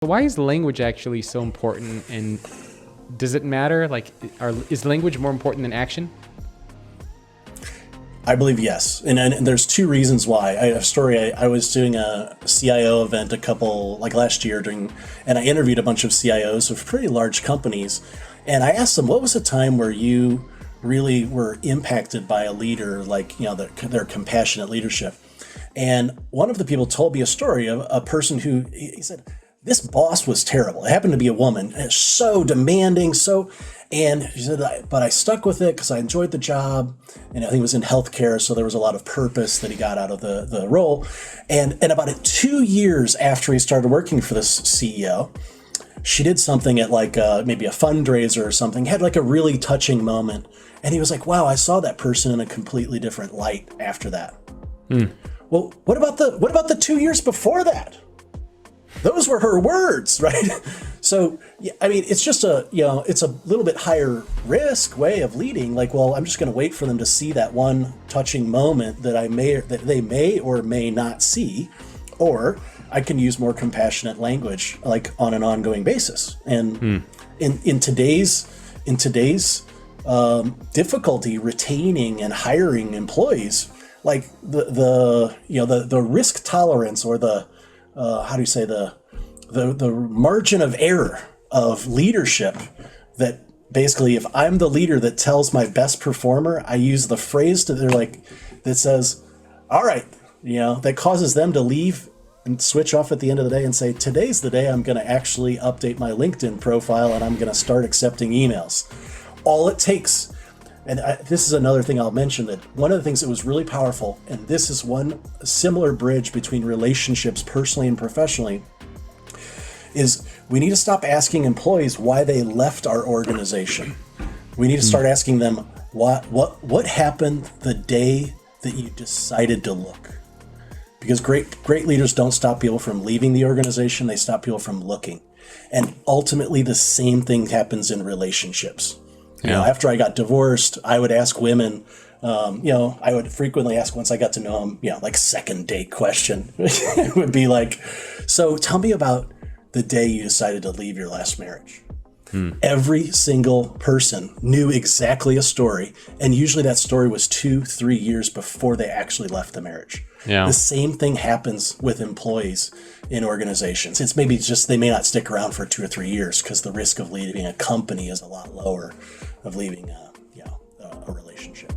Why is language actually so important, and does it matter? Like, is language more important than action? I believe yes. And there's two reasons why. I have a story. I was doing a CIO event last year and I interviewed a bunch of CIOs of pretty large companies. And I asked them, what was a time where you really were impacted by a leader, like, their compassionate leadership? And one of the people told me a story of a person who, he said, this boss was terrible. It happened to be a woman. And so demanding, and she said, but I stuck with it because I enjoyed the job. And I think it was in healthcare, so there was a lot of purpose that he got out of the role. And about 2 years after he started working for this CEO, she did something at maybe a fundraiser or something, had like a really touching moment. And he was like, wow, I saw that person in a completely different light after that. Well, what about the 2 years before that? Those were her words, right? So, I mean, it's just it's a little bit higher risk way of leading. Like, well, I'm just going to wait for them to see that one touching moment that they may or may not see, or I can use more compassionate language, like on an ongoing basis. And in today's difficulty retaining and hiring employees, like the risk tolerance, or the margin of error of leadership, that basically, if I'm the leader that tells my best performer, I use the phrase that says, all right, that causes them to leave and switch off at the end of the day and say, today's the day I'm going to actually update my LinkedIn profile and I'm going to start accepting emails. All it takes. And this is another thing I'll mention, that one of the things that was really powerful, and this is one similar bridge between relationships personally and professionally, is we need to stop asking employees why they left our organization. We need to start asking them what happened the day that you decided to look. Because great leaders don't stop people from leaving the organization, they stop people from looking. And ultimately the same thing happens in relationships. After I got divorced, I would ask women, I would frequently ask, once I got to know them, like second date question. It would be like, so tell me about the day you decided to leave your last marriage. Every single person knew exactly a story. And usually that story was 2-3 years before they actually left the marriage. Yeah. The same thing happens with employees in organizations. It's maybe just they may not stick around for 2 or 3 years because the risk of leaving a company is a lot lower of leaving a relationship.